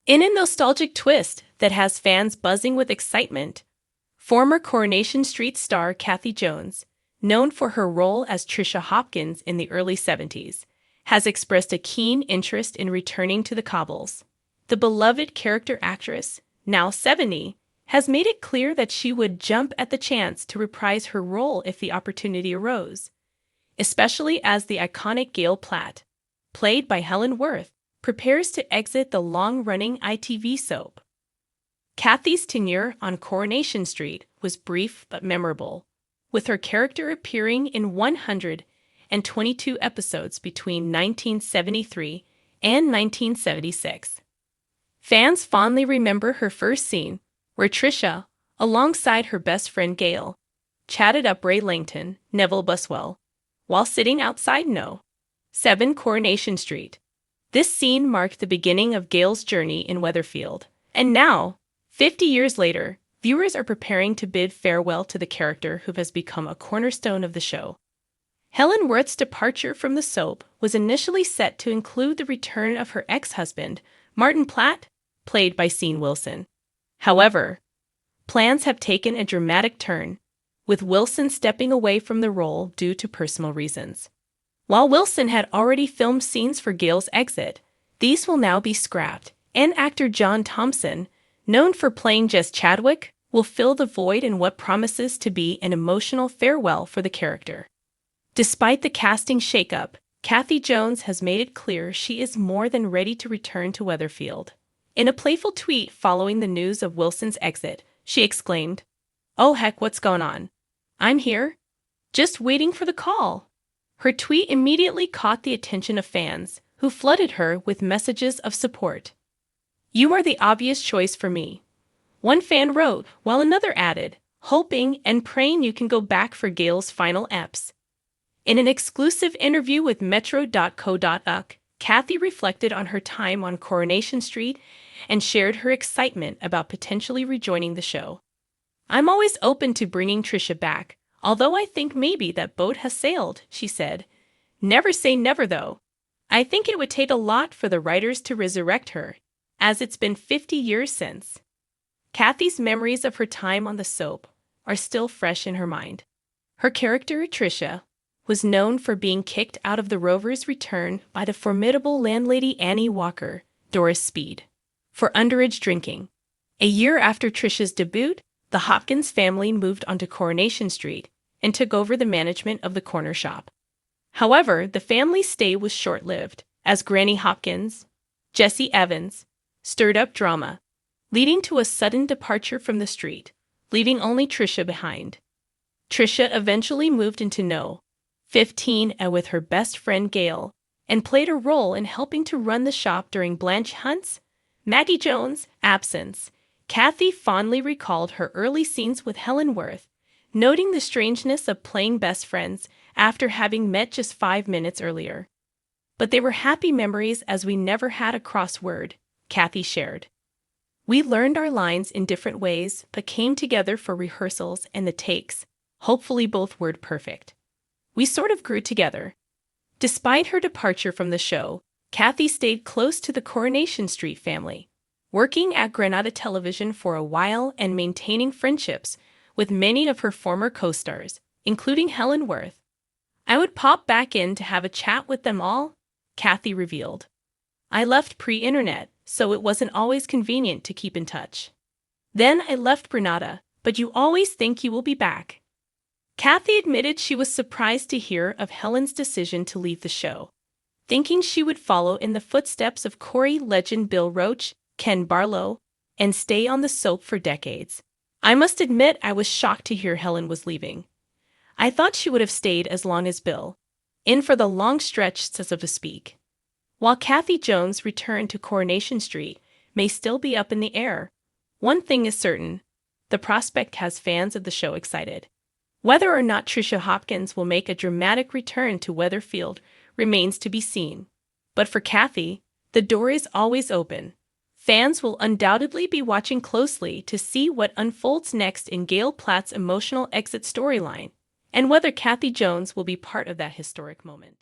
In a nostalgic twist that has fans buzzing with excitement, former Coronation Street star Kathy Jones, known for her role as Tricia Hopkins in the early 70s, has expressed a keen interest in returning to the cobbles. The beloved character actress, now 70, has made it clear that she would jump at the chance to reprise her role if the opportunity arose, especially as the iconic Gail Platt, played by Helen Worth, prepares to exit the long-running ITV soap. Kathy's tenure on Coronation Street was brief but memorable, with her character appearing in 122 episodes between 1973 and 1976. Fans fondly remember her first scene, where Tricia, alongside her best friend Gail, chatted up Ray Langton, Neville Buswell, while sitting outside No. 7 Coronation Street. This scene marked the beginning of Gail's journey in Weatherfield, and now, 50 years later, viewers are preparing to bid farewell to the character who has become a cornerstone of the show. Helen Worth's departure from the soap was initially set to include the return of her ex-husband, Martin Platt, played by Sean Wilson. However, plans have taken a dramatic turn, with Wilson stepping away from the role due to personal reasons. While Wilson had already filmed scenes for Gail's exit, these will now be scrapped, and actor John Thompson, known for playing Jess Chadwick, will fill the void in what promises to be an emotional farewell for the character. Despite the casting shakeup, Kathy Jones has made it clear she is more than ready to return to Weatherfield. In a playful tweet following the news of Wilson's exit, she exclaimed, "Oh heck, what's going on? I'm here. Just waiting for the call." Her tweet immediately caught the attention of fans, who flooded her with messages of support. "You are the obvious choice for me," one fan wrote, while another added, "hoping and praying you can go back for Gail's final eps." In an exclusive interview with Metro.co.uk, Kathy reflected on her time on Coronation Street and shared her excitement about potentially rejoining the show. "I'm always open to bringing Tricia back, although I think maybe that boat has sailed," she said. "Never say never, though. I think it would take a lot for the writers to resurrect her, as it's been 50 years since." Kathy's memories of her time on the soap are still fresh in her mind. Her character, Tricia, was known for being kicked out of the Rover's return by the formidable landlady Annie Walker, Doris Speed, for underage drinking. A year after Tricia's debut, the Hopkins family moved onto Coronation Street and took over the management of the corner shop. However, the family's stay was short-lived, as Granny Hopkins, Jessie Evans, stirred up drama, leading to a sudden departure from the street, leaving only Tricia behind. Tricia eventually moved into No. 15 with her best friend Gail, and played a role in helping to run the shop during Blanche Hunt's, Maggie Jones' absence. Kathy fondly recalled her early scenes with Helen Worth, noting the strangeness of playing best friends after having met just 5 minutes earlier. "But they were happy memories as we never had a crossword," Kathy shared. "We learned our lines in different ways but came together for rehearsals and the takes, hopefully both word perfect. We sort of grew together." Despite her departure from the show, Kathy stayed close to the Coronation Street family, working at Granada Television for a while and maintaining friendships with many of her former co-stars, including Helen Worth. "I would pop back in to have a chat with them all," Kathy revealed. "I left pre-internet, so it wasn't always convenient to keep in touch. Then I left Granada, but you always think you will be back." Kathy admitted she was surprised to hear of Helen's decision to leave the show, thinking she would follow in the footsteps of Corrie legend Bill Roach, Ken Barlow, and stay on the soap for decades. "I must admit I was shocked to hear Helen was leaving. I thought she would have stayed as long as Bill, in for the long stretch, so to speak." While Kathy Jones' return to Coronation Street may still be up in the air, one thing is certain: the prospect has fans of the show excited. Whether or not Tricia Hopkins will make a dramatic return to Weatherfield remains to be seen. But for Kathy, the door is always open. Fans will undoubtedly be watching closely to see what unfolds next in Gail Platt's emotional exit storyline, and whether Kathy Jones will be part of that historic moment.